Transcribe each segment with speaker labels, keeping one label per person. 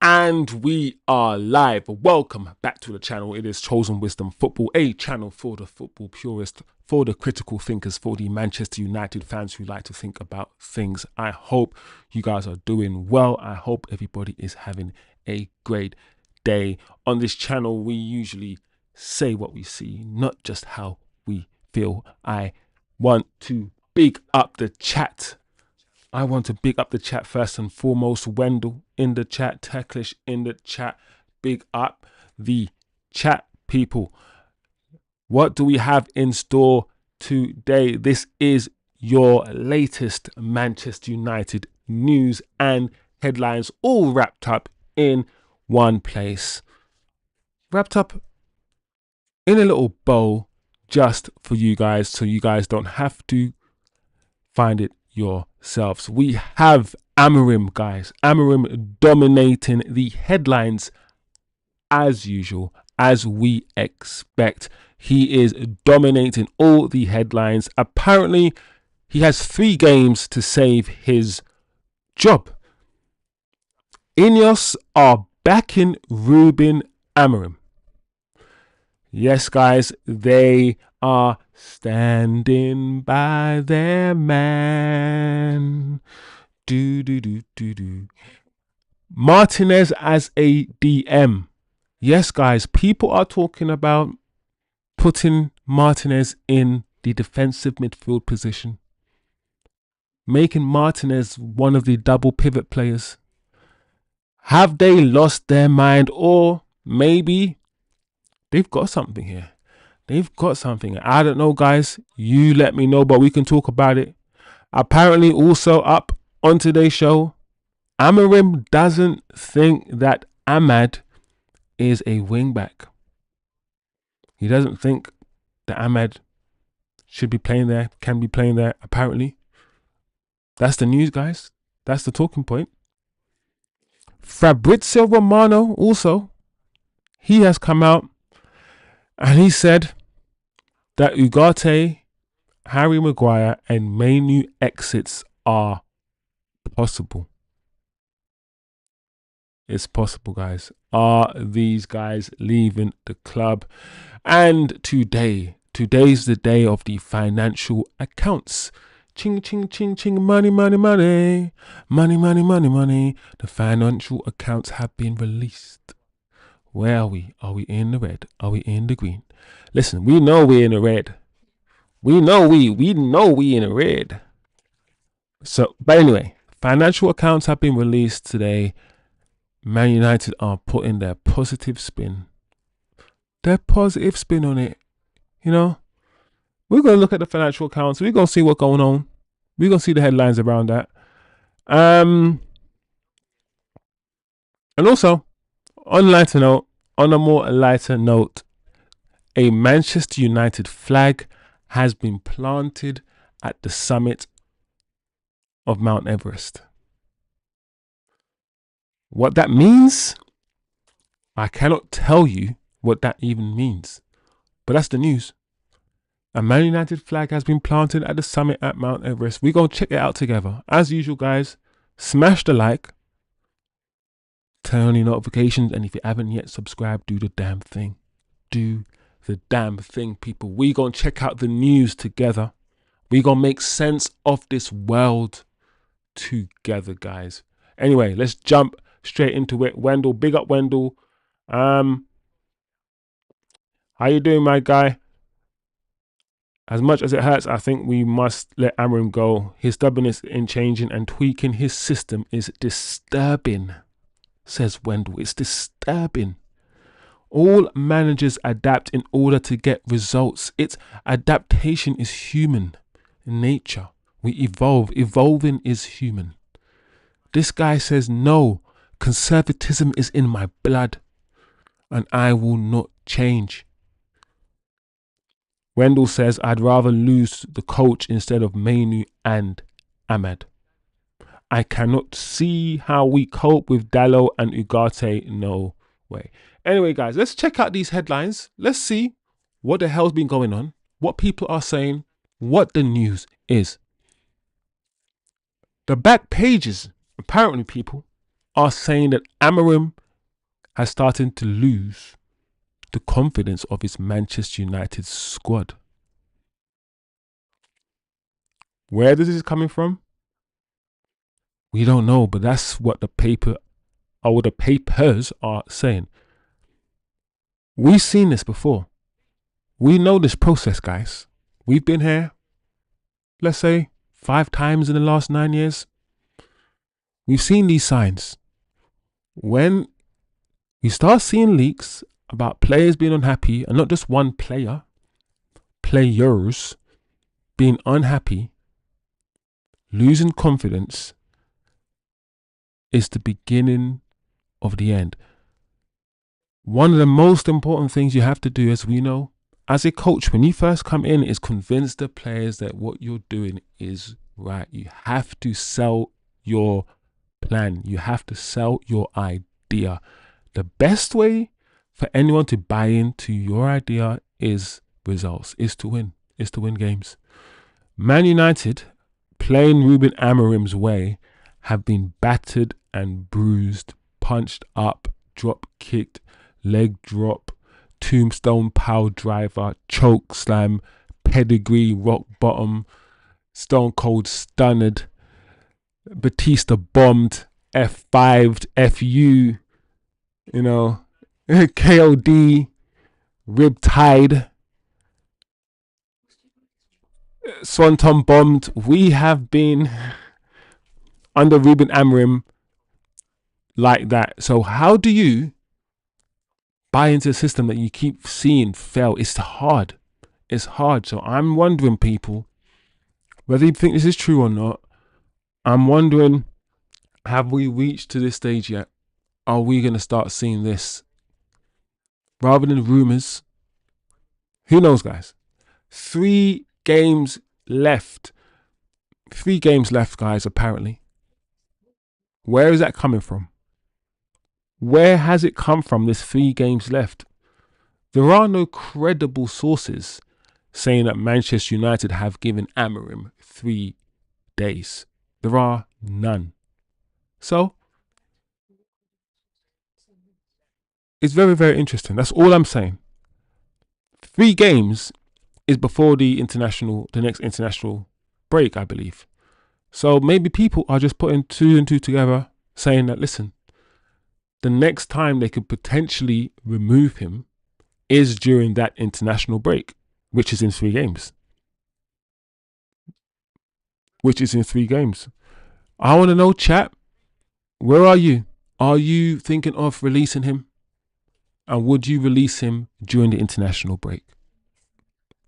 Speaker 1: And we are live. Welcome back to the channel. It is Chosen Wisdom Football, a channel for the football purist, for the critical thinkers, for the Manchester United fans who like to think about things. I hope you guys are doing well. I hope everybody is having a great day. On this channel, we usually say what we see, not just how we feel. I want to big up the chat. I want to big up the chat first and foremost. Wendell in the chat, Teklish in the chat. Big up the chat, people. What do we have in store today? This is your latest Manchester United news and headlines, all wrapped up in one place. Wrapped up in a little bow just for you guys, so you guys don't have to find it yourselves. We have Amorim, guys. Amorim dominating the headlines as usual, as we expect. He is dominating all the headlines. Apparently, he has 3 games to save his job. INEOS are backing Ruben Amorim. Yes, guys, they are standing by their man. Martinez as a DM. Yes, guys, people are talking about putting Martinez in the defensive midfield position, making Martinez one of the double pivot players. Have they lost their mind, or maybe they've got something here? They've got something. I don't know, guys. You let me know, but we can talk about it. Apparently, also up on today's show, Amorim doesn't think that Ahmad is a wing-back. He doesn't think that Ahmad should be playing there, can be playing there, apparently. That's the news, guys. That's the talking point. Fabrizio Romano also, he has come out and he said that Ugarte, Harry Maguire and Mainoo exits are possible. It's possible, guys. Are these guys leaving the club? And today's the day of the financial accounts. Ching, ching, ching, ching, money, money, money. Money, money, money, money. The financial accounts have been released. Where are we? Are we in the red? Are we in the green? Listen, we know we're in the red. We know we in the red. So, but anyway, financial accounts have been released today. Man United are putting their positive spin. Their positive spin on it. You know, we're going to look at the financial accounts. We're going to see what's going on. We're going to see the headlines around that. And also, on a more lighter note, a Manchester United flag has been planted at the summit of Mount Everest. What that means, I cannot tell you what that even means, but that's the news. A Man United flag has been planted at the summit at Mount Everest. We're going to check it out together. As usual, guys, smash the like, turn on your notifications, and if you haven't yet subscribed, do the damn thing. Do the damn thing, people. We're going to check out the news together. We're going to make sense of this world together, guys. Anyway, let's jump straight into it. Wendell, big up Wendell. How you doing, my guy? As much as it hurts, I think we must let Amorim go. His stubbornness in changing and tweaking his system is disturbing, says Wendell. It's disturbing. All managers adapt in order to get results. Adaptation is human nature. We evolve. Evolving is human. This guy says, no, conservatism is in my blood and I will not change. Wendell says, I'd rather lose the coach instead of Mainoo and Ahmad. I cannot see how we cope with Dalot and Ugarte. No way. Anyway, guys, let's check out these headlines. Let's see what the hell's been going on, what people are saying, what the news is. The back pages, apparently, people, are saying that Amorim has started to lose the confidence of his Manchester United squad. Where this is coming from, we don't know, but that's what the paper or the papers are saying. We've seen this before. We know this process, guys. We've been here, let's say, 5 times in the last 9 years. We've seen these signs. When we start seeing leaks about players being unhappy, and not just one player, players being unhappy, losing confidence, is the beginning of the end. One of the most important things you have to do, as we know, as a coach, when you first come in, is convince the players that what you're doing is right. You have to sell your plan. You have to sell your idea. The best way for anyone to buy into your idea is results, is to win games. Man United, playing Ruben Amorim's way, have been battered and bruised, punched up, drop kicked, leg drop, tombstone power driver, choke slam, pedigree, rock bottom, stone cold stunned, Batista bombed, F5'd, FU, KOD, rib tied, Swanton bombed. We have been under Ruben Amorim like that. So how do you buy into a system that you keep seeing fail? It's hard. It's hard. So I'm wondering, people, whether you think this is true or not, I'm wondering, have we reached to this stage yet? Are we going to start seeing this? Rather than rumours, who knows, guys? 3 games left. 3 games left, guys, apparently. Where is that coming from? Where has it come from, this 3 games left? There are no credible sources saying that Manchester United have given Amorim 3 days. There are none. So, it's very, very interesting. That's all I'm saying. 3 games is before the next international break, I believe. So maybe people are just putting 2 and 2 together, saying that, listen, the next time they could potentially remove him is during that international break, which is in 3 games. I want to know, chat, where are you? Are you thinking of releasing him? And would you release him during the international break?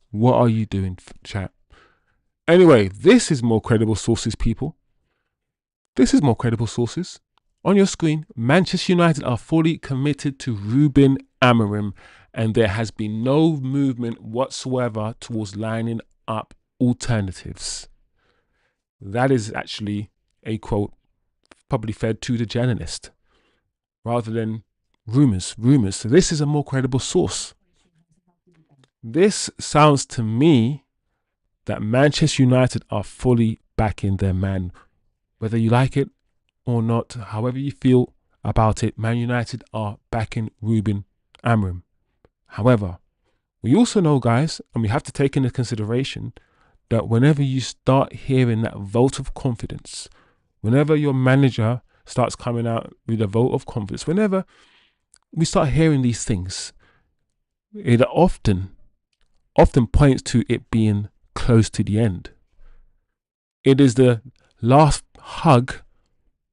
Speaker 1: What are you doing, chat? Anyway, this is more credible sources, people. This is more credible sources. On your screen, Manchester United are fully committed to Ruben Amorim, and there has been no movement whatsoever towards lining up alternatives. That is actually a quote probably fed to the journalist rather than rumours. So this is a more credible source. This sounds to me that Manchester United are fully backing their man. Whether you like it or not, however you feel about it, Man United are backing Ruben Amorim. However, we also know, guys, and we have to take into consideration that whenever you start hearing that vote of confidence, whenever your manager starts coming out with a vote of confidence, whenever we start hearing these things, it often points to it being close to the end. It is the last hug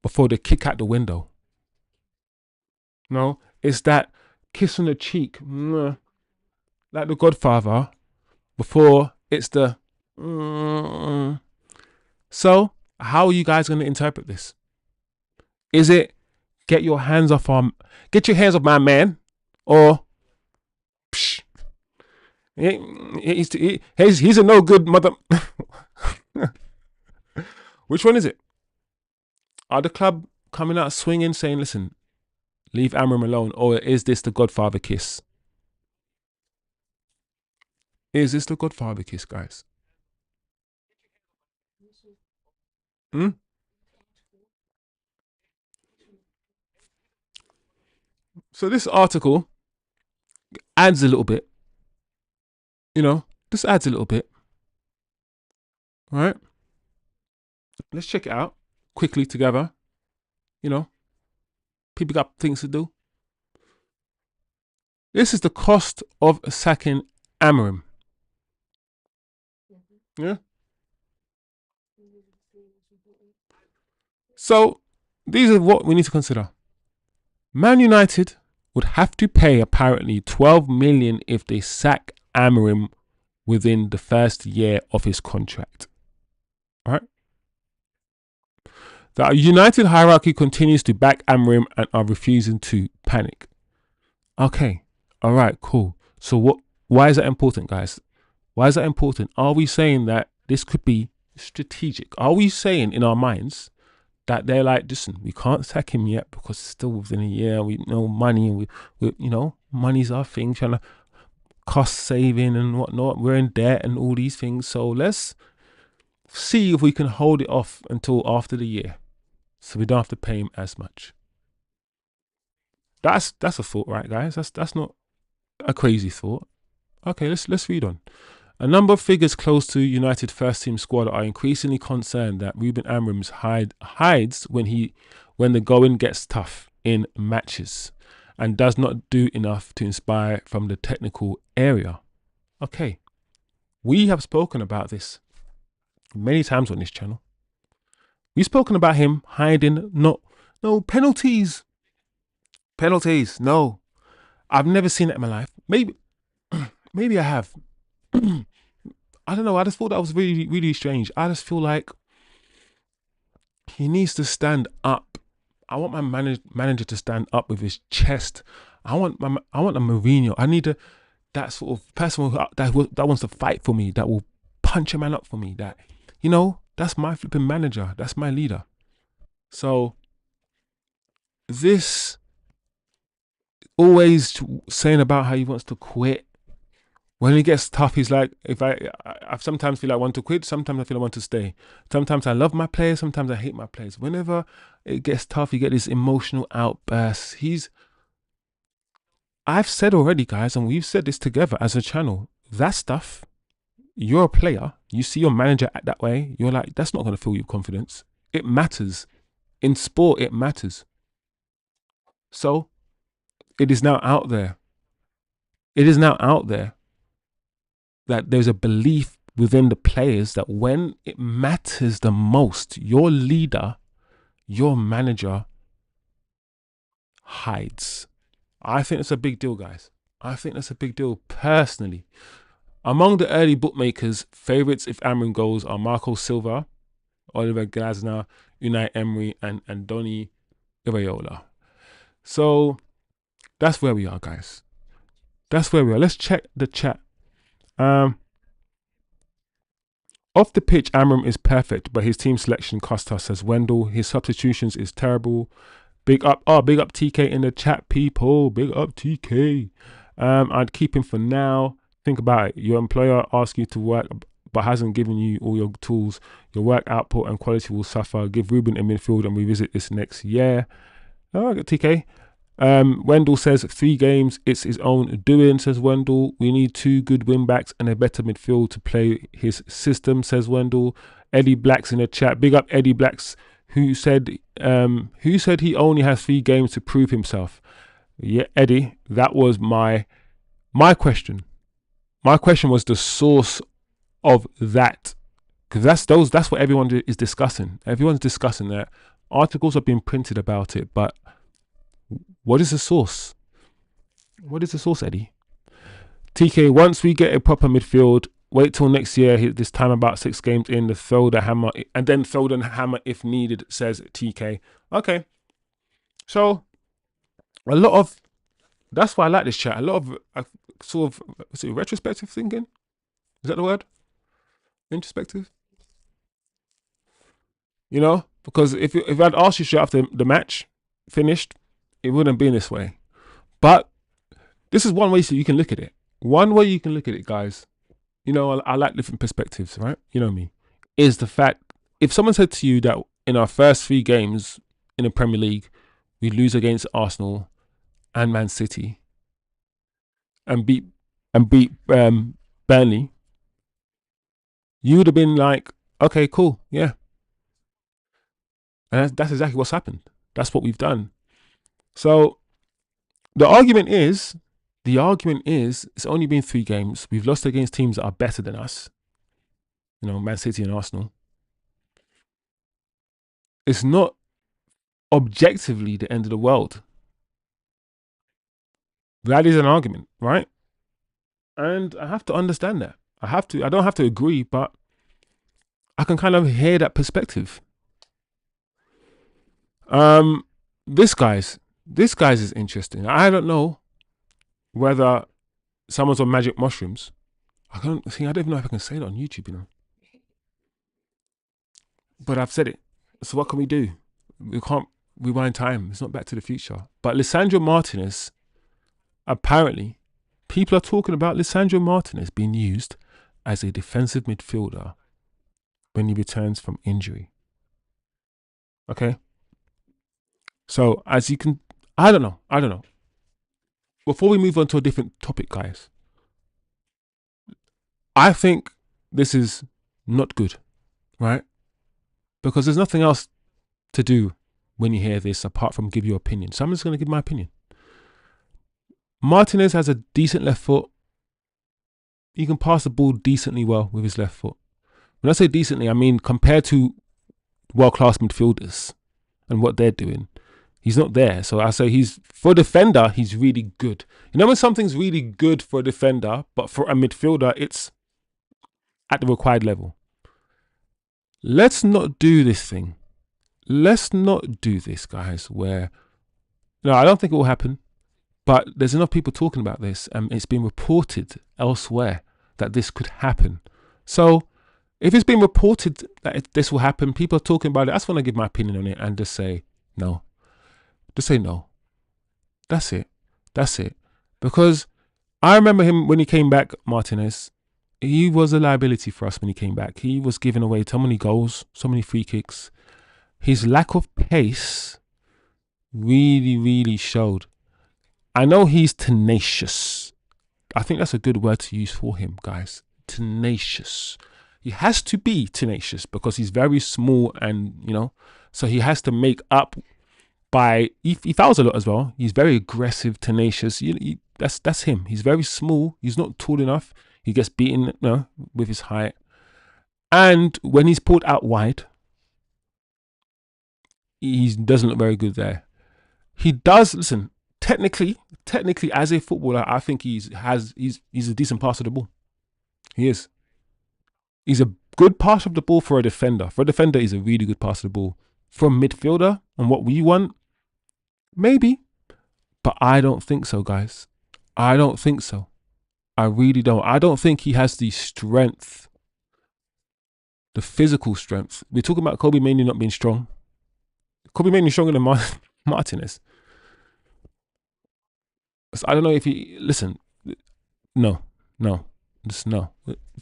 Speaker 1: before the kick out the window. No, it's that kiss on the cheek, like the Godfather, before it's the. So, how are you guys going to interpret this? Is it get your hands off my man, or psh, he's a no good mother? Which one is it? Are the club coming out swinging, saying, listen, leave Amorim alone? Or is this the Godfather kiss? Is this the Godfather kiss, guys? So this article adds a little bit, this adds a little bit, right? Let's check it out quickly together. People got things to do. This is the cost of sacking Amorim. Yeah. So these are what we need to consider. Man United would have to pay apparently 12 million if they sack Amorim within the first year of his contract. All right. The United hierarchy continues to back Amorim and are refusing to panic. Okay. All right, cool. So why is that important, guys? Why is that important? Are we saying that this could be strategic? Are we saying in our minds that they're like, listen, we can't sack him yet because it's still within a year. We know money, and we money's our thing, trying to cost saving and whatnot. We're in debt and all these things. So let's see if we can hold it off until after the year, so we don't have to pay him as much. That's a thought, right, guys? That's not a crazy thought. Okay, let's read on. A number of figures close to United first team squad are increasingly concerned that Ruben Amorim hides when the going gets tough in matches and does not do enough to inspire from the technical area. Okay, we have spoken about this many times on this channel. We've spoken about him hiding. No penalties. Penalties, no. I've never seen it in my life. Maybe I have. I don't know. I just thought that was really, really strange. I just feel like he needs to stand up. I want my manager to stand up with his chest. I want a Mourinho. I need that sort of person that wants to fight for me, that will punch a man up for me. That, that's my flipping manager. That's my leader. So this always saying about how he wants to quit. When it gets tough, he's like, I sometimes feel I want to quit, sometimes I feel I want to stay. Sometimes I love my players, sometimes I hate my players. Whenever it gets tough, you get this emotional outburst. I've said already, guys, and we've said this together as a channel, that stuff, you're a player, you see your manager act that way, you're like, that's not going to fill you with confidence. It matters. In sport, it matters. So, it is now out there. It is now out there that there's a belief within the players that when it matters the most, your leader, your manager hides. I think it's a big deal, guys. I think that's a big deal personally. Among the early bookmakers, favourites if Amorim goes are Marco Silva, Oliver Glasner, Unai Emery, and Donny Iraola. So that's where we are, guys. That's where we are. Let's check the chat. Off the pitch, Amorim is perfect, but his team selection cost us, says Wendell. His substitutions is terrible. Big up TK in the chat, people. Big up TK. I'd keep him for now. Think about it. Your employer asks you to work, but hasn't given you all your tools. Your work output and quality will suffer. Give Ruben a midfield and revisit this next year. Oh, TK. Wendell says 3 games, it's his own doing, says Wendell. We need 2 good wing backs and a better midfield to play his system, says Wendell. Eddie Black's in the chat. Big up Eddie Black's, who said he only has 3 games to prove himself. Yeah, Eddie, that was my question. My question was the source of that, because that's what everyone is discussing. Everyone's discussing that. Articles have been printed about it, but what is the source? What is the source, Eddie? TK, once we get a proper midfield, wait till next year, this time about 6 games in, throw the hammer, and then throw the hammer if needed, says TK. Okay. So, that's why I like this chat. A lot of sort of, retrospective thinking? Is that the word? Introspective? Because if I'd asked you straight after the match finished, it wouldn't have been this way. But this is one way you can look at it. One way you can look at it, guys. I like different perspectives, right? You know me. Is the fact, if someone said to you that in our first 3 games in the Premier League, we lose against Arsenal and Man City and beat Burnley, you would have been like, okay, cool, yeah. And that's exactly what's happened. That's what we've done. So the argument is, it's only been 3 games. We've lost against teams that are better than us. You know, Man City and Arsenal. It's not objectively the end of the world. That is an argument, right? And I have to understand that. I don't have to agree, but I can kind of hear that perspective. This guy's is interesting. I don't know whether someone's on magic mushrooms. I don't even know if I can say that on YouTube, you know. But I've said it. So what can we do? We can't rewind time. It's not Back to the Future. But Lisandro Martinez, apparently, people are talking about Lisandro Martinez being used as a defensive midfielder when he returns from injury. Okay? So, as you can, I don't know. Before we move on to a different topic, guys, I think this is not good, right? Because there's nothing else to do when you hear this apart from give your opinion. So I'm just going to give my opinion. Martinez has a decent left foot. He can pass the ball decently well with his left foot. When I say decently, I mean compared to world-class midfielders and what they're doing, he's not there. So I say for a defender, he's really good. You know when something's really good for a defender, but for a midfielder, it's at the required level. Let's not do this thing. Let's not do this, guys, where, no, I don't think it will happen, but there's enough people talking about this and it's been reported elsewhere that this could happen. So if it's been reported that this will happen, people are talking about it, I just want to give my opinion on it and just say no. Just say no. That's it. Because I remember him when he came back, Martinez, he was a liability for us when he came back. He was giving away so many goals, so many free kicks. His lack of pace really, really showed. I know he's tenacious. I think that's a good word to use for him, guys. Tenacious. He has to be tenacious because he's very small and, you know, so he has to make up by, he fouls a lot as well. He's very aggressive, tenacious. That's him. He's very small. He's not tall enough. He gets beaten, you know, with his height. And when he's pulled out wide, he doesn't look very good there. He does, listen, technically as a footballer, I think he's a decent passer of the ball. He is. He's a good passer of the ball for a defender. For a defender, he's a really good passer of the ball. For a midfielder and what we want, maybe. But I don't think so, guys. I don't think so. I really don't. I don't think he has the strength, the physical strength. We're talking about Kobe Mainoo not being strong. Kobe Mainoo stronger than Martinez. So I don't know if he, listen, no. Just no.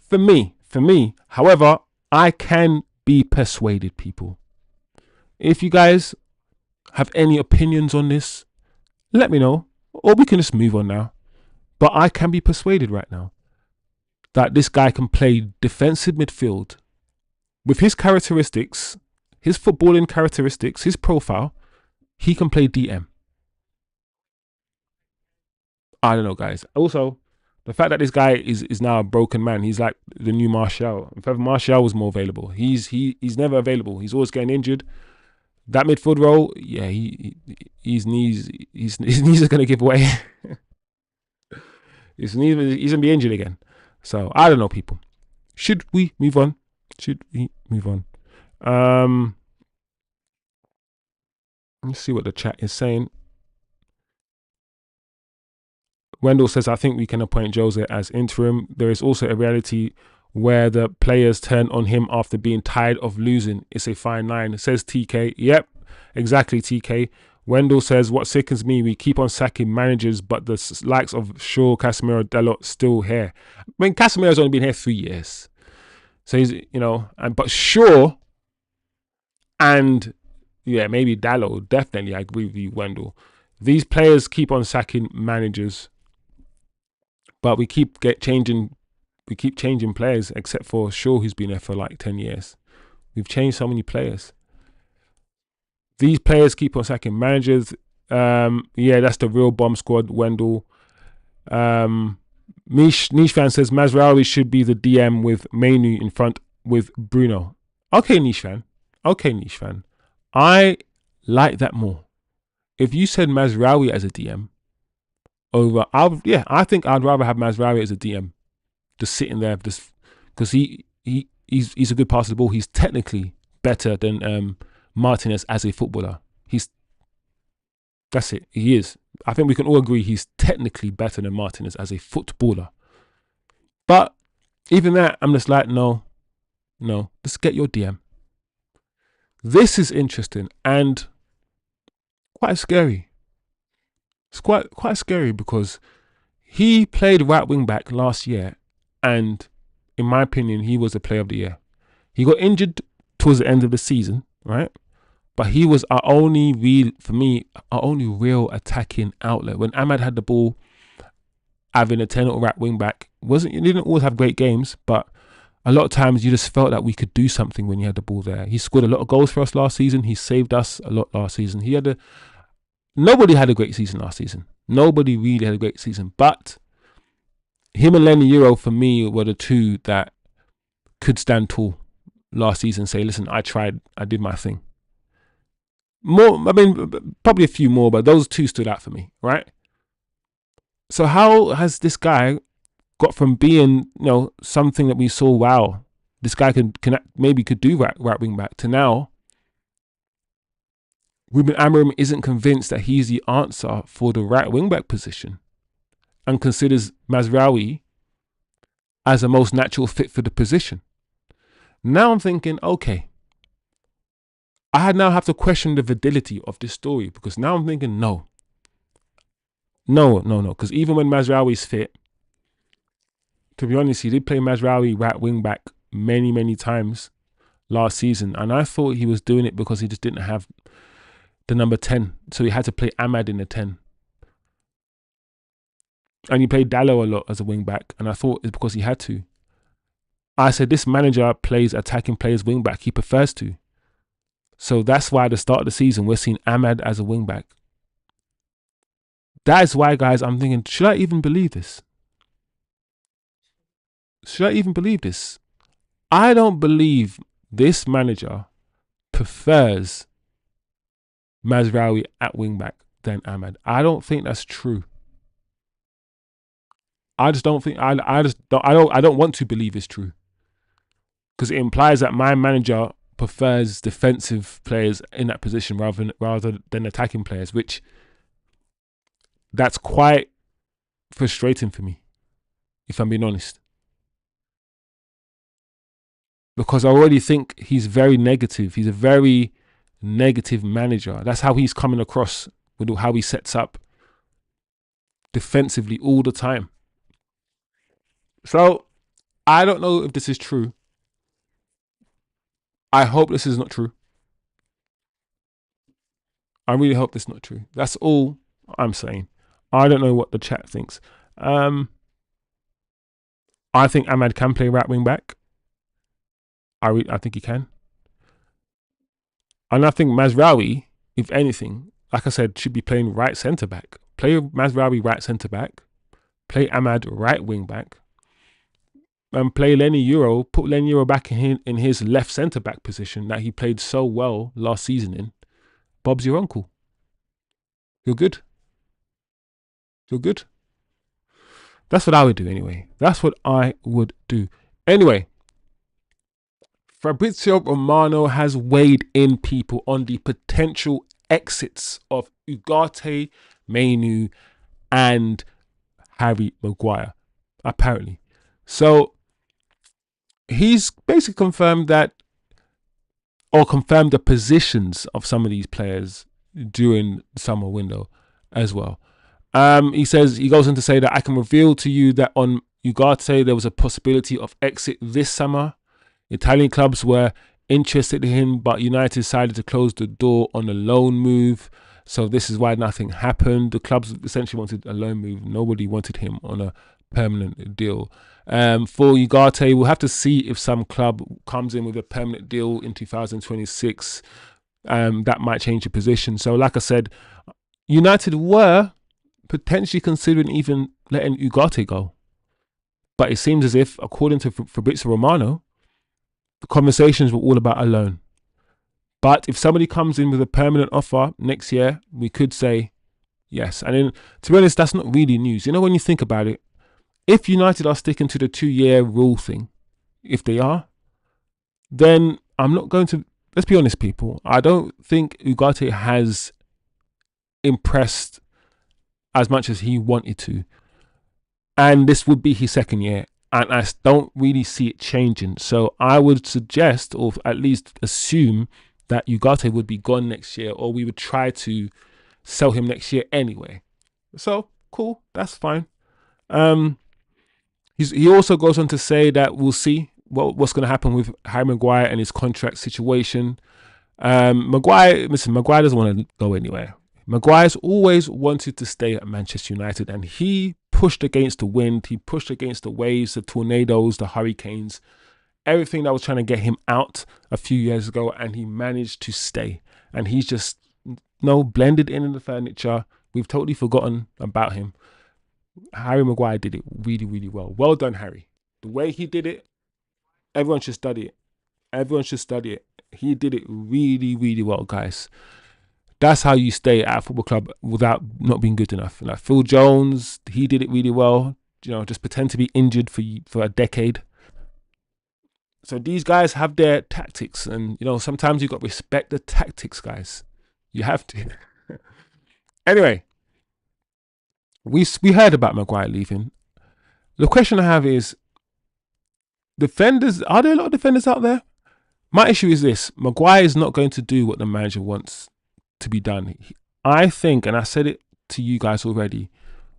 Speaker 1: For me, however, I can be persuaded, people. If you guys have any opinions on this, let me know. Or we can just move on now. But I can be persuaded right now that this guy can play defensive midfield with his characteristics, his footballing characteristics, his profile. He can play DM. I don't know, guys. Also, the fact that this guy is now a broken man, he's like the new Martial. If ever Martial was more available, he's never available. He's always getting injured. That midfield role, yeah, his knees are gonna give way. He's gonna be injured again. So I don't know, people. Should we move on? Let's see what the chat is saying. Wendell says, I think we can appoint Jose as interim. There is also a reality where the players turn on him after being tired of losing. It's a fine line. Says TK. Yep, exactly, TK. Wendell says, what sickens me, we keep on sacking managers, but the likes of Shaw, Casemiro, Dalot still here. I mean, Casemiro's only been here 3 years. So he's, you know, but Shaw and, yeah, maybe Dalot, definitely, I agree with you, Wendell. These players keep on sacking managers, but we keep changing players, except for Shaw, who's been there for like 10 years. We've changed so many players. These players keep on sacking managers. Yeah, that's the real bomb squad, Wendell. Niche fan says Mazraoui should be the DM with Mainu in front with Bruno. Okay, Niche fan. I like that more. If you said Mazraoui as a DM over, I think I'd rather have Mazraoui as a DM, just sitting there, just because he's a good passer of the ball. He's technically better than Martinez as a footballer. That's it. He is. I think we can all agree he's technically better than Martinez as a footballer. But even that, I'm just like, no, just get your DM. This is interesting and quite scary. It's quite scary because he played right wing back last year, and in my opinion, he was the player of the year. He got injured towards the end of the season, right? But he was our only real attacking outlet. When Ahmad had the ball, having a 10 or right wing back, he didn't always have great games, but a lot of times you just felt that we could do something when he had the ball there. He scored a lot of goals for us last season. He saved us a lot last season. Nobody had a great season last season. Nobody really had a great season. But him and Lenny Euro, for me, were the two that could stand tall last season and say, listen, I tried, I did my thing. Probably a few more, but those two stood out for me, right? So how has this guy got from being, something that we saw, wow, this guy could do right wing back, to now Ruben Amorim isn't convinced that he's the answer for the right wing back position and considers Mazraoui as the most natural fit for the position. Now I'm thinking, okay, I now have to question the validity of this story, because now I'm thinking, no. Because even when Mazraoui's fit, to be honest, he did play Mazraoui right wing back many, many times last season. And I thought he was doing it because he just didn't have the number 10. So he had to play Ahmad in the 10. And he played Dallo a lot as a wing back. And I thought it's because he had to. I said, this manager plays attacking players wing back. He prefers to. So that's why at the start of the season, we're seeing Ahmad as a wing back. That is why, guys, I'm thinking, should I even believe this? I don't believe this manager prefers Mazraoui at wing back than Ahmad. I don't think that's true. I just don't think, I don't want to believe it's true. Because it implies that my manager prefers defensive players in that position rather than attacking players, which that's quite frustrating for me, if I'm being honest. Because I already think he's very negative. He's a very negative manager. That's how he's coming across with how he sets up defensively all the time. So I don't know if this is true. I hope this is not true. I really hope this is not true. That's all I'm saying. I don't know what the chat thinks. I think Ahmad can play right wing back. I think he can. And I think Mazraoui, if anything, like I said, should be playing right centre back. Play Mazraoui right centre back. Play Ahmad right wing back. And play Lenny Euro. Put Lenny Euro back in his left centre back position that he played so well last season in. Bob's your uncle. You're good. That's what I would do anyway. Anyway, Fabrizio Romano has weighed in people on the potential exits of Ugarte, Mainu, and Harry Maguire, apparently. So he's basically confirmed the positions of some of these players during the summer window as well. He goes on to say that I can reveal to you that on Ugarte there was a possibility of exit this summer. Italian clubs were interested in him, but United decided to close the door on a loan move. So this is why nothing happened. The clubs essentially wanted a loan move. Nobody wanted him on a permanent deal. For Ugarte, we'll have to see if some club comes in with a permanent deal in 2026. That might change the position. So like I said, United were potentially considering even letting Ugarte go. But it seems as if, according to Fabrizio Romano, the conversations were all about a loan. But if somebody comes in with a permanent offer next year, we could say yes. And then, to be honest, that's not really news. You know, when you think about it, if United are sticking to the 2-year rule thing, if they are, then I'm not going to, let's be honest, people, I don't think Ugarte has impressed as much as he wanted to. And this would be his second year. And I don't really see it changing. So I would suggest, or at least assume, that Ugarte would be gone next year, or we would try to sell him next year anyway. So cool, that's fine. He also goes on to say that we'll see what's going to happen with Harry Maguire and his contract situation. Maguire doesn't want to go anywhere. Maguire's always wanted to stay at Manchester United, and he pushed against the wind, he pushed against the waves, the tornadoes, the hurricanes, everything that was trying to get him out a few years ago, and he managed to stay. And he's just blended in the furniture. We've totally forgotten about him. Harry Maguire did it really, really well. Well done, Harry. The way he did it, everyone should study it. Everyone should study it. He did it really, really well, guys. That's how you stay at a football club without not being good enough. Like Phil Jones, he did it really well. Just pretend to be injured for a decade. So these guys have their tactics, and sometimes you got to respect the tactics, guys. You have to. Anyway, we heard about Maguire leaving. The question I have is, defenders, are there a lot of defenders out there? My issue is this: Maguire is not going to do what the manager wants to be done. I think, and I said it to you guys already,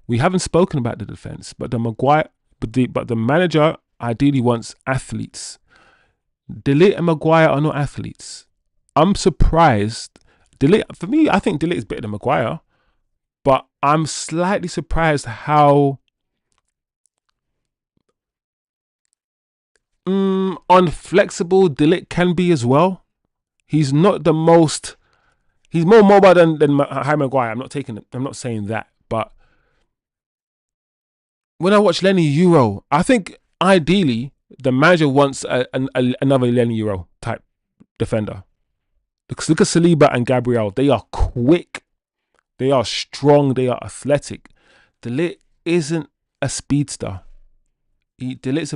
Speaker 1: we haven't spoken about the defense, but the manager ideally wants athletes. De Ligt and Maguire are not athletes. I'm surprised. For me, I think De Ligt is better than Maguire, but I'm slightly surprised how unflexible De Ligt can be as well. He's not the most. He's more mobile than Harry Maguire. I'm not saying that, but when I watch Lenny Euro, I think ideally the manager wants another Lenny Euro type defender. Because look at Saliba and Gabriel. They are quick. They are strong. They are athletic. De Ligt isn't a speedster. De Ligt's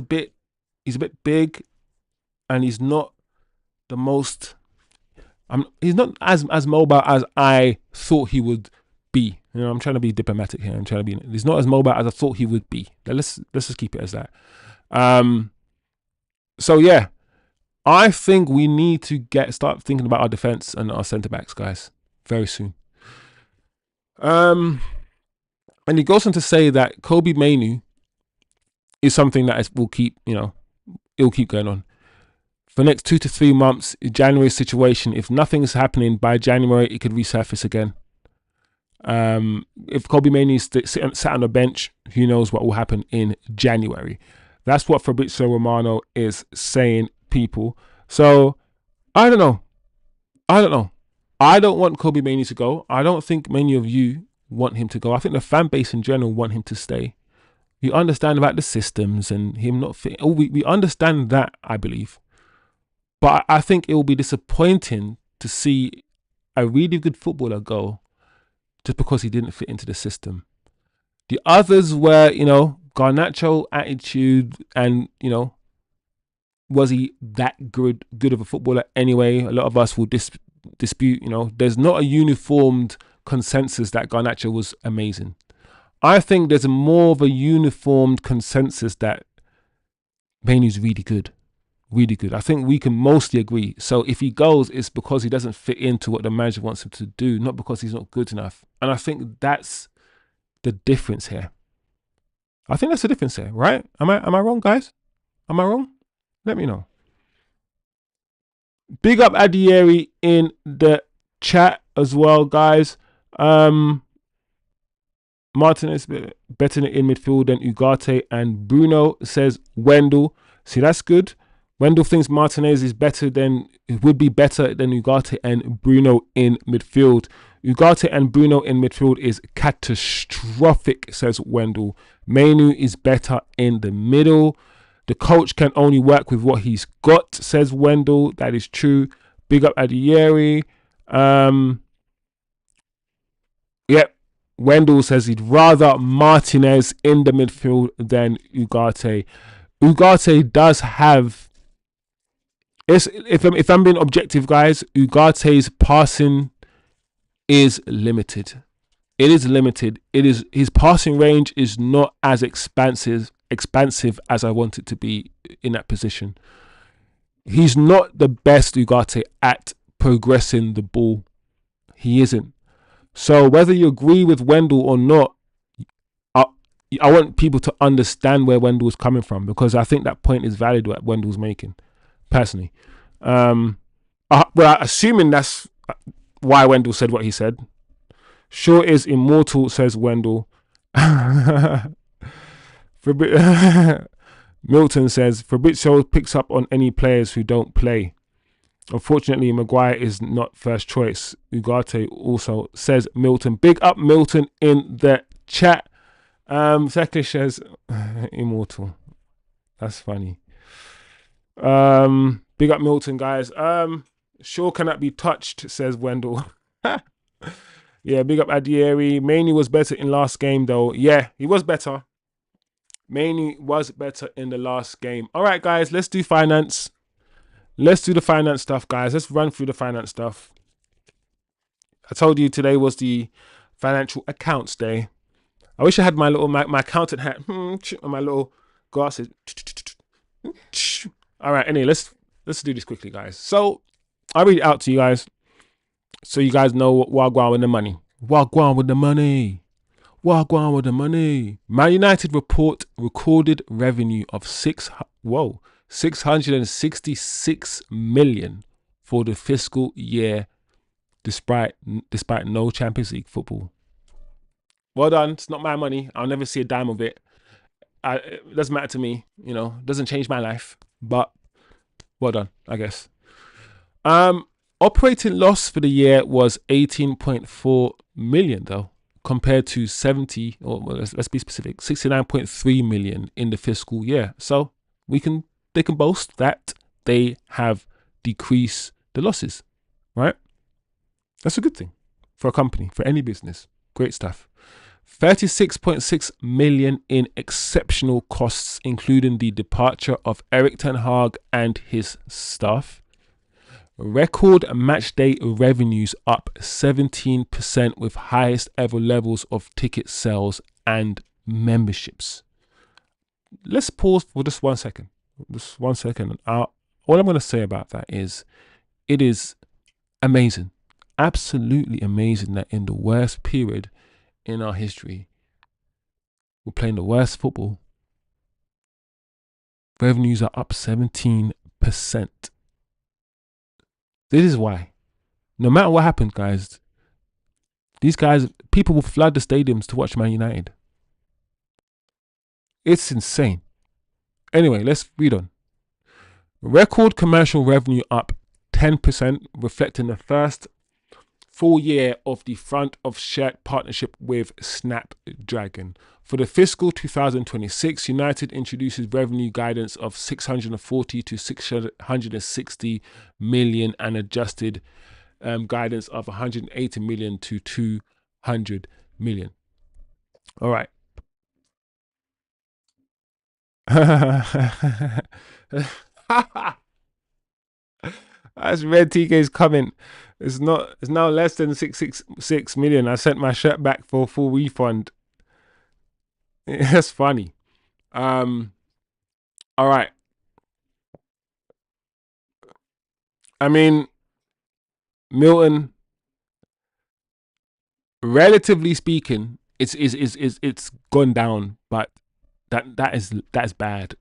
Speaker 1: he's a bit big, and he's not the most. He's not as mobile as I thought he would be. I'm trying to be diplomatic here. He's not as mobile as I thought he would be. Let's just keep it as that. So yeah, I think we need to start thinking about our defense and our centre backs, guys, very soon. And he goes on to say that Kobbie Mainoo is something that will keep, it'll keep going on. For the next 2 to 3 months, January situation, if nothing's happening by January, it could resurface again. If Kobbie Mainoo sat on the bench, who knows what will happen in January. That's what Fabrizio Romano is saying, people. So, I don't know. I don't want Kobbie Mainoo to go. I don't think many of you want him to go. I think the fan base in general want him to stay. We understand about the systems and him not fitting. We understand that, I believe. But I think it will be disappointing to see a really good footballer go just because he didn't fit into the system. The others were, Garnacho attitude and, was he that good of a footballer anyway? A lot of us will dispute, there's not a uniformed consensus that Garnacho was amazing. I think there's more of a uniformed consensus that Mainoo's really good. Really good. I think we can mostly agree. So if he goes, it's because he doesn't fit into what the manager wants him to do, not because he's not good enough. And I think that's the difference here. I think that's the difference here, right? Am I wrong, guys? Am I wrong? Let me know. Big up Adieri in the chat as well, guys. Martinez better in midfield than Ugarte and Bruno, says Wendell. See, that's good. Wendell thinks Martinez is better than, it would be better than Ugarte and Bruno in midfield. Ugarte and Bruno in midfield is catastrophic, says Wendell. Mainu is better in the middle. The coach can only work with what he's got, says Wendell. That is true. Big up Adieri. Yep. Wendell says he'd rather Martinez in the midfield than Ugarte. Ugarte does have, if I'm being objective, guys, Ugarte's passing is limited. It is limited. His passing range is not as expansive as I want it to be in that position. He's not the best Ugarte at progressing the ball. He isn't. So whether you agree with Wendell or not, I want people to understand where Wendell's coming from, because I think that point is valid what Wendell's making, personally. Well, assuming that's why Wendell said what he said. Sure is immortal, says Wendell. Milton says Fabrizio picks up on any players who don't play. Unfortunately, Maguire is not first choice. Ugarte also, says Milton. Big up Milton in the chat. Second says immortal. That's funny. Big up Milton, guys. Sure cannot be touched, says Wendell. Yeah, big up Adieri. Mainu was better in last game, though. Yeah, he was better. Mainu was better in the last game. All right, guys, let's do finance. Let's do the finance stuff, guys. Let's run through the finance stuff. I told you today was the financial accounts day. I wish I had my little my accountant hat and my little glasses. All right, anyway, let's do this quickly, guys. So I'll read it out to you guys, so you guys know what Wagwan with the money. Wagwan with the money. Wagwan with the money. Man United recorded revenue of 666 million for the fiscal year, despite no Champions League football. Well done. It's not my money. I'll never see a dime of it. It doesn't matter to me. You know, it doesn't change my life. But well done, I guess. Operating loss for the year was 18.4 million, though, compared to 70, or well, let's be specific, 69.3 million in the fiscal year. So they can boast that they have decreased the losses, right? That's a good thing for a company, for any business. Great stuff. 36.6 million in exceptional costs, including the departure of Erik ten Hag and his staff. Record match day revenues up 17%, with highest ever levels of ticket sales and memberships. Let's pause for just 1 second. Just 1 second. All I'm going to say about that is, it is amazing, absolutely amazing, that in the worst period in our history, we're playing the worst football. Revenues are up 17%. This is why, no matter what happens, guys, people will flood the stadiums to watch Man United. It's insane. Anyway, let's read on. Record commercial revenue up 10%, reflecting the first full year of the front of shirt partnership with Snapdragon. For the fiscal 2026, United introduces revenue guidance of 640 to 660 million and adjusted guidance of 180 million to 200 million. All right. That's Red TK's comment. It's now less than 666 million. I sent my shirt back for a full refund. That's funny. All right. I mean, Milton, relatively speaking, it's gone down, but that is bad.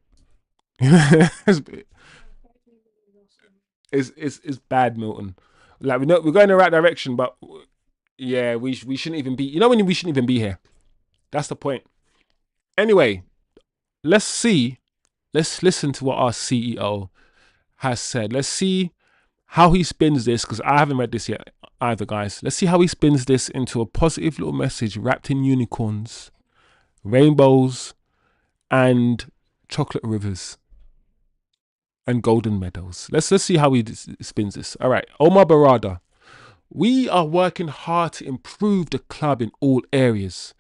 Speaker 1: It's bad, Milton. Like, we're going in the right direction, but Yeah, we shouldn't even be. You know when we shouldn't even be here. That's the point. Anyway, let's see. Let's listen to what our CEO has said. Let's see how he spins this, because I haven't read this yet either, guys. Let's see how he spins this into a positive little message wrapped in unicorns, rainbows, and chocolate rivers and golden meadows. Let's see how he spins this. All right, Omar Barada. We are working hard to improve the club in all areas.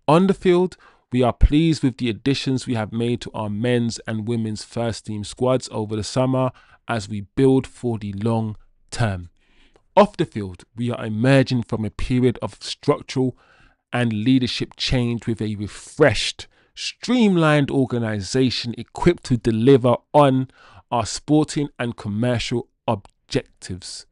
Speaker 1: On the field, we are pleased with the additions we have made to our men's and women's first team squads over the summer as we build for the long term. Off the field, we are emerging from a period of structural and leadership change with a refreshed, streamlined organisation equipped to deliver on our sporting and commercial objectives.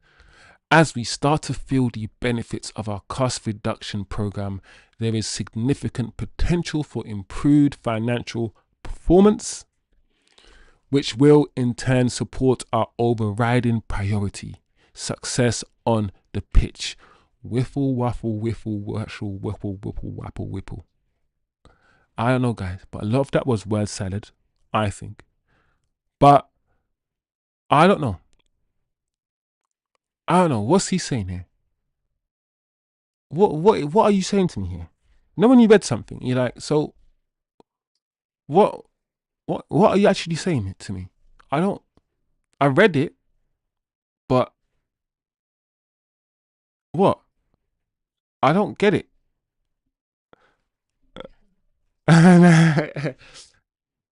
Speaker 1: As we start to feel the benefits of our cost reduction program, there is significant potential for improved financial performance, which will in turn support our overriding priority, success on the pitch. Whiffle, waffle, whiffle, whiffle, whiffle, whiffle, wapple, whipple. I don't know, guys, but a lot of that was word salad, I think. But I don't know. I don't know. What's he saying here? What are you saying to me here? You know when you read something, you're like, so what are you actually saying to me? I read it, but what? I don't get it.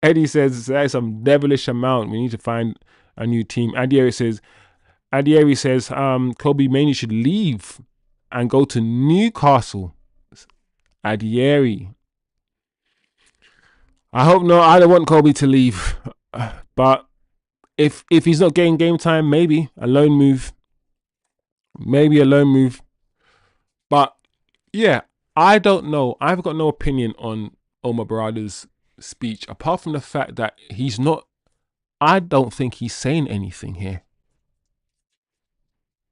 Speaker 1: Eddie says there's some devilish amount. We need to find a new team. Adieri says, Kobe Mainoo should leave and go to Newcastle. Adieri. I hope not. I don't want Kobe to leave. But if he's not getting game time, maybe a loan move. Maybe a loan move. But yeah, I don't know. I've got no opinion on Omar Barada's speech, apart from the fact that he's not, I don't think he's saying anything here.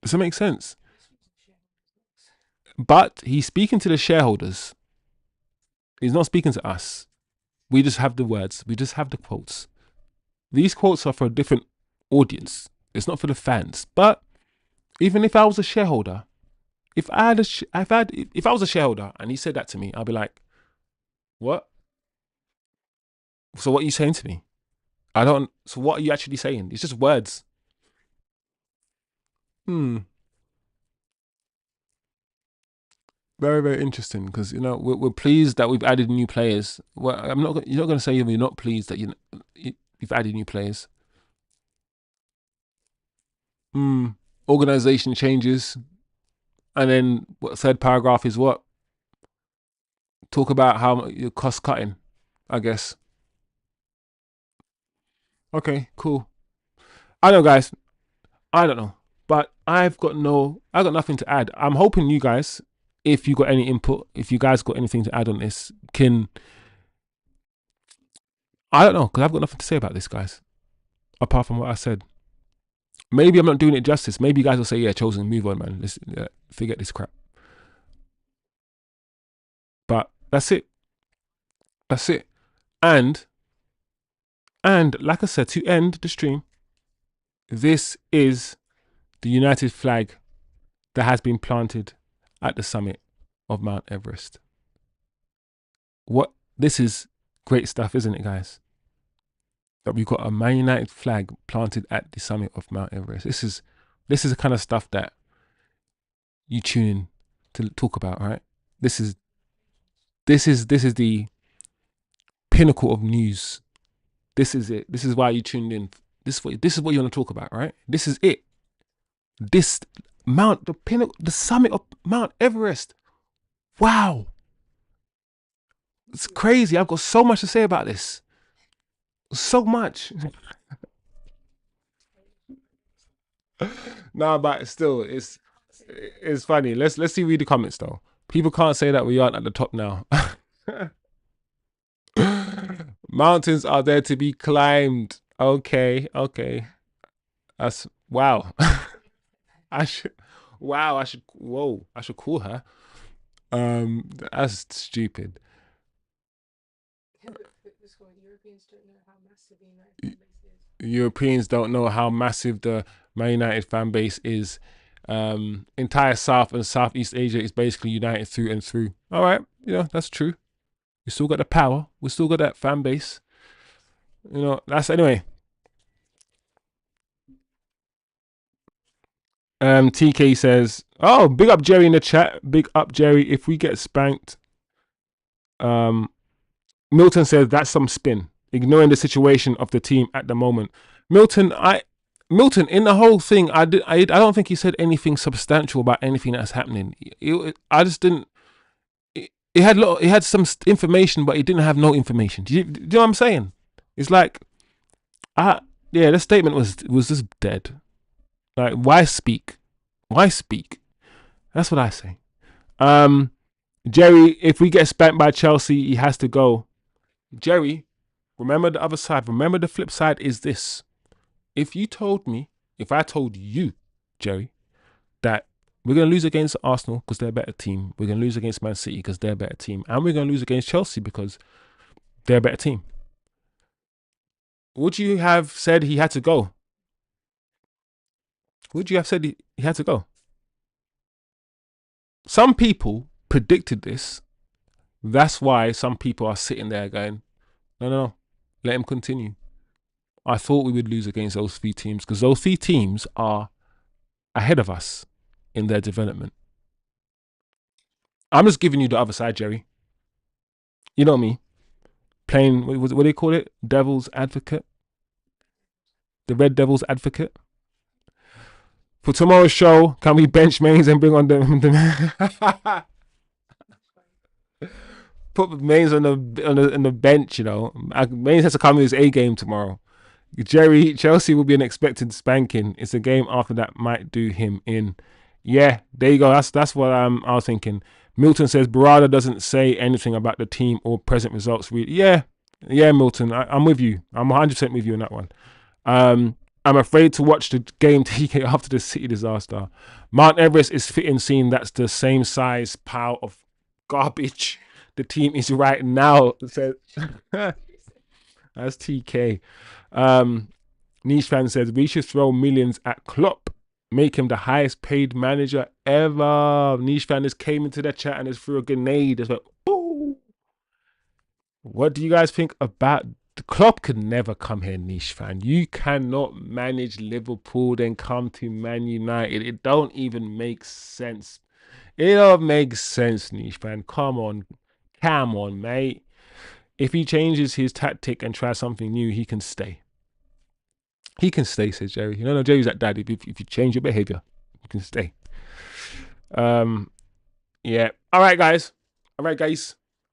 Speaker 1: Does that make sense? But he's speaking to the shareholders. He's not speaking to us. We just have the words. We just have the quotes. These quotes are for a different audience. It's not for the fans. But even if I was a shareholder, if I was a shareholder and he said that to me, I'd be like, what? So what are you saying to me? So what are you actually saying? It's just words. Very, very interesting, because we're pleased that we've added new players. Well, you're not going to say you're not pleased that you've added new players. Organization changes, and then what third paragraph is what? Talk about how you're cost cutting, I guess. Okay, cool. I know, guys. I don't know, but I've got nothing to add. I'm hoping you guys, if you got any input, if you guys got anything to add on this, I don't know, because I've got nothing to say about this, guys, apart from what I said. Maybe I'm not doing it justice. Maybe you guys will say, yeah, Chosen, move on, man. Let's forget this crap. But that's it. That's it. And like I said, to end the stream, this is the United flag that has been planted at the summit of Mount Everest. This is great stuff, isn't it, guys? That we've got a Man United flag planted at the summit of Mount Everest. This is the kind of stuff that you tune in to talk about, right? This is the pinnacle of news. This is it. This is why you tuned in. This is what you want to talk about, right? This is it. The pinnacle, the summit of Mount Everest. Wow. It's crazy. I've got so much to say about this. So much. Nah, but still, it's funny. Let's see read the comments though. People can't say that we aren't at the top now. Mountains are there to be climbed. Okay. That's wow. Wow, I should. Whoa, I should call her. That's stupid. Europeans don't know how massive the Man United fan base is. Entire South and Southeast Asia is basically united through and through. All right, that's true. We still got the power. We still got that fan base. That's anyway. TK says, "Oh, big up Jerry in the chat. Big up Jerry. If we get spanked, um, Milton says that's some spin, ignoring the situation of the team at the moment. Milton, in the whole thing, I don't think he said anything substantial about anything that's happening. I just didn't. It had some information, but he didn't have no information. Do you know what I'm saying? It's like, the statement was just dead. Like, why speak? Why speak? That's what I say. Jerry, if we get spanked by Chelsea, he has to go. Jerry, remember the other side. Remember the flip side is this. If I told you, Jerry, that we're going to lose against Arsenal because they're a better team. We're going to lose against Man City because they're a better team. And we're going to lose against Chelsea because they're a better team. Would you have said he had to go? Would you have said he had to go? Some people predicted this. That's why some people are sitting there going, no, let him continue. I thought we would lose against those 3 teams because those 3 teams are ahead of us in their development. I'm just giving you the other side, Jerry. You know me. Playing, what do they call it? Devil's advocate? The Red Devil's advocate? For tomorrow's show, can we bench Mainz and bring on the put Mainz on the bench, Mainz has to come with his A game tomorrow. Jerry, Chelsea will be an expected spanking. It's a game after that might do him in. Yeah, there you go. That's what I was thinking. Milton says Barada doesn't say anything about the team or present results. Yeah, Milton, I'm with you. I'm 100% with you on that one. I'm afraid to watch the game TK after the City disaster. Mount Everest is fitting, seeing that's the same size pile of garbage the team is right now. Says that's TK. Niche fan says we should throw millions at Klopp, make him the highest paid manager ever. Niche fan just came into the chat and just threw a grenade. It's like, ooh. What do you guys think about Klopp? Could never come here, Niche fan. You cannot manage Liverpool then come to Man United. It don't even make sense. It don't make sense, Niche fan. Come on, mate. If he changes his tactic and tries something new, he can stay. He can stay, says Jerry. No, Jerry's that dad. If you change your behavior, you can stay. Yeah. All right, guys.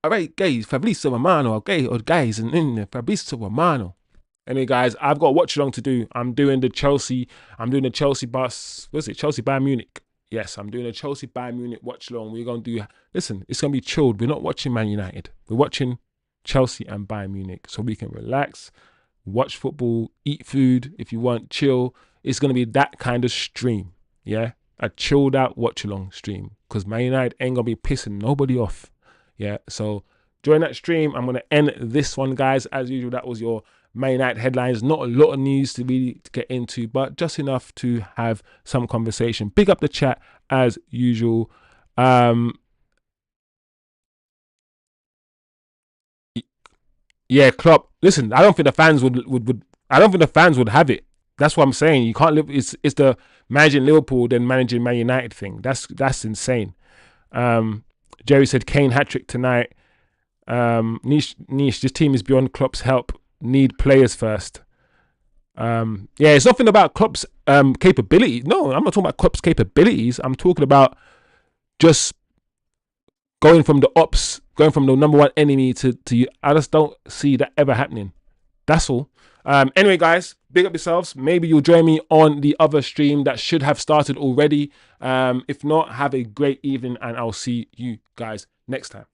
Speaker 1: Fabrizio Romano. Okay, or guys, and Fabrizio Romano. Anyway, guys, I've got a watch along to do. I'm doing the Chelsea bus. What's it? Chelsea Bayern Munich. Yes, I'm doing a Chelsea Bayern Munich watch along. We're gonna do. Listen, it's gonna be chilled. We're not watching Man United. We're watching Chelsea and Bayern Munich, so we can relax, watch football, eat food. If you want chill, it's gonna be that kind of stream. Yeah, a chilled out watch along stream because Man United ain't gonna be pissing nobody off. Yeah, so during that stream, I'm going to end this one, guys. As usual, that was your Man United headlines. Not a lot of news to really get into, but just enough to have some conversation. Big up the chat, as usual. Yeah, Klopp. Listen, I don't think the fans would. I don't think the fans would have it. That's what I'm saying. You can't live. It's the managing Liverpool then managing Man United thing. That's insane. Jerry said Kane hat-trick tonight. Niche, this team is beyond Klopp's help. Need players first. Yeah, it's nothing about Klopp's capability. No, I'm not talking about Klopp's capabilities. I'm talking about just going from the number one enemy to you. I just don't see that ever happening. That's all. Anyway, guys, big up yourselves. Maybe you'll join me on the other stream that should have started already. If not, have a great evening and I'll see you guys next time.